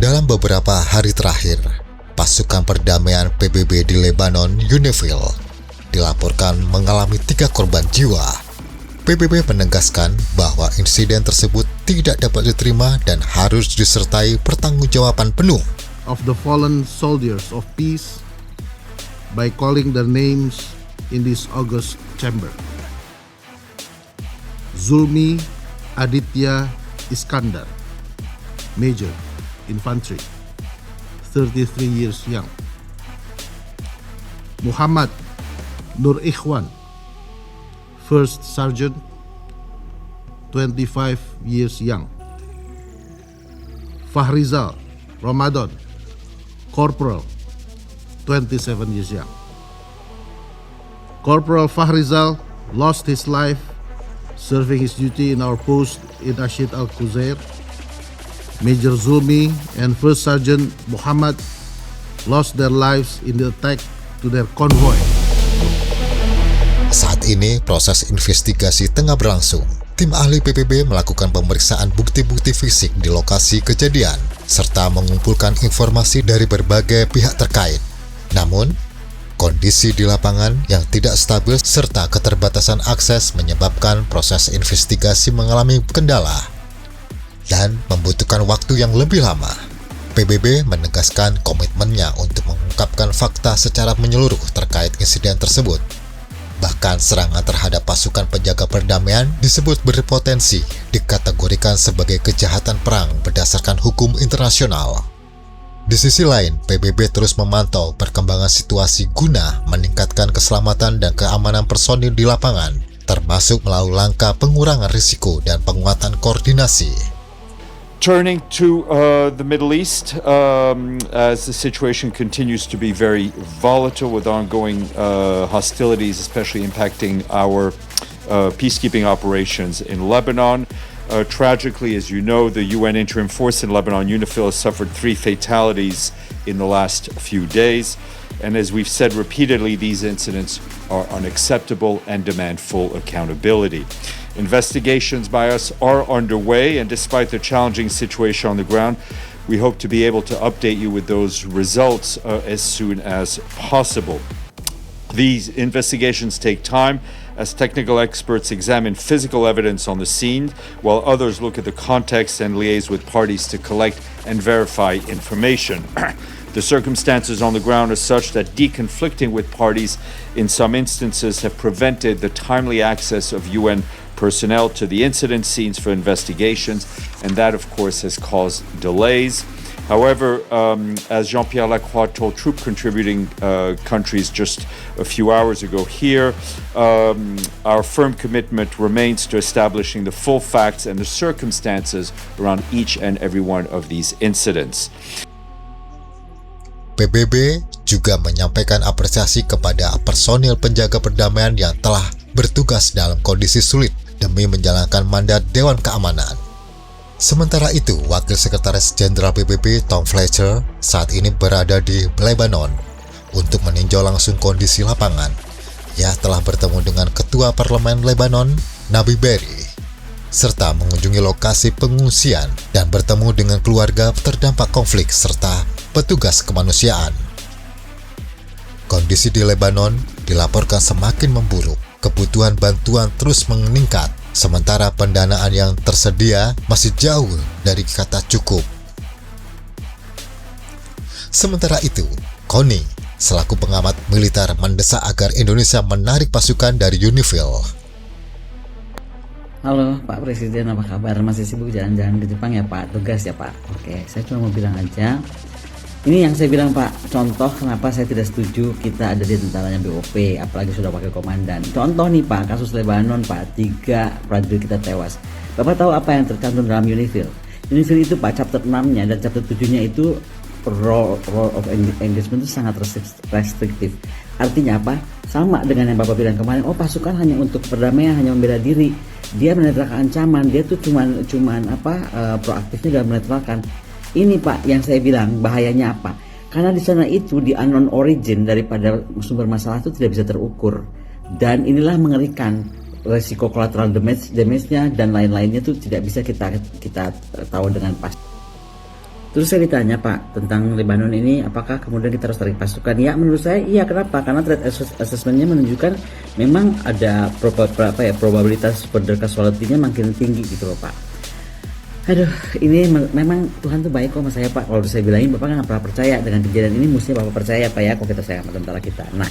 Dalam beberapa hari terakhir, pasukan perdamaian PBB di Lebanon, UNIFIL, dilaporkan mengalami 3 korban jiwa. PBB menegaskan bahwa insiden tersebut tidak dapat diterima dan harus disertai pertanggungjawaban penuh. Of the fallen soldiers of peace by calling their names in this august chamber. Zulmi Aditya Iskandar, Major, Infantry, 33 years young. Muhammad Nur Ikhwan, First Sergeant, 25 years young. Fahrizal Ramadan, Corporal, 27 years young. Corporal Fahrizal lost his life serving his duty in our post in Ashid Al-Quzair. Major Zulmi and First Sergeant Muhammad lost their lives in the attack to their convoy. Saat ini proses investigasi tengah berlangsung. Tim ahli PBB melakukan pemeriksaan bukti-bukti fisik di lokasi kejadian serta mengumpulkan informasi dari berbagai pihak terkait. Namun, kondisi di lapangan yang tidak stabil serta keterbatasan akses menyebabkan proses investigasi mengalami kendala dan membutuhkan waktu yang lebih lama. PBB menegaskan komitmennya untuk mengungkapkan fakta secara menyeluruh terkait insiden tersebut. Bahkan serangan terhadap pasukan penjaga perdamaian disebut berpotensi dikategorikan sebagai kejahatan perang berdasarkan hukum internasional. Di sisi lain, PBB terus memantau perkembangan situasi guna meningkatkan keselamatan dan keamanan personil di lapangan, termasuk melalui langkah pengurangan risiko dan penguatan koordinasi. Turning to the Middle East, as the situation continues to be very volatile with ongoing hostilities, especially impacting our peacekeeping operations in Lebanon. Tragically, as you know, the UN Interim Force in Lebanon, UNIFIL, has suffered 3 fatalities in the last few days. And as we've said repeatedly, these incidents are unacceptable and demand full accountability. Investigations by us are underway, and despite the challenging situation on the ground, we hope to be able to update you with those results as soon as possible. These investigations take time as technical experts examine physical evidence on the scene, while others look at the context and liaise with parties to collect and verify information. The circumstances on the ground are such that deconflicting with parties in some instances have prevented the timely access of UN personnel to the incident scenes for investigations, and that of course has caused delays. However, as Jean-Pierre Lacroix told troop contributing countries just a few hours ago here, our firm commitment remains to establishing the full facts and the circumstances around each and every one of these incidents. PBB juga menyampaikan apresiasi kepada personil penjaga perdamaian yang telah bertugas dalam kondisi sulit demi menjalankan mandat Dewan Keamanan. Sementara itu, Wakil Sekretaris Jenderal PBB Tom Fletcher saat ini berada di Lebanon untuk meninjau langsung kondisi lapangan. Ia telah bertemu dengan Ketua Parlemen Lebanon, Nabi Berri, serta mengunjungi lokasi pengungsian dan bertemu dengan keluarga terdampak konflik serta petugas kemanusiaan. Kondisi di Lebanon dilaporkan semakin memburuk. Kebutuhan bantuan terus meningkat, sementara pendanaan yang tersedia masih jauh dari kata cukup. Sementara itu, Koni, selaku pengamat militer, mendesak agar Indonesia menarik pasukan dari UNIFIL. Halo Pak Presiden, apa kabar? Masih sibuk jalan-jalan ke Jepang ya Pak? Tugas ya Pak? Oke, saya cuma mau bilang aja, ini yang saya bilang Pak, contoh kenapa saya tidak setuju kita ada di tentaranya BOP, apalagi sudah pakai komandan. Contoh nih Pak, kasus Lebanon Pak, 3 prajurit kita tewas. Bapak tahu apa yang tercantum dalam UNIFIL? UNIFIL itu Pak, chapter 6-nya dan chapter 7-nya itu role of engagement itu sangat restriktif. Artinya apa? Sama dengan yang Bapak bilang kemarin, oh pasukan hanya untuk perdamaian, hanya membela diri. Dia menetralkan ancaman, dia tuh cuman proaktifnya dalam menetralkan. Ini Pak yang saya bilang bahayanya apa? Karena di sana itu di unknown origin daripada sumber masalah itu tidak bisa terukur, dan inilah mengerikan. Resiko collateral damage-nya dan lain-lainnya itu tidak bisa kita tahu dengan pasti. Terus saya ditanya Pak tentang Lebanon ini, apakah kemudian kita harus tarik pasukan? Ya menurut saya iya, kenapa? Karena threat assessment-nya menunjukkan memang ada probabilitas border casualty-nya makin tinggi gitu loh Pak. Aduh, ini memang Tuhan tuh baik kok sama saya Pak. Kalau saya bilangin Bapak nggak pernah percaya dengan kejadian ini, mestinya Bapak percaya Pak ya kalau kita sayang sama tentara kita. Nah,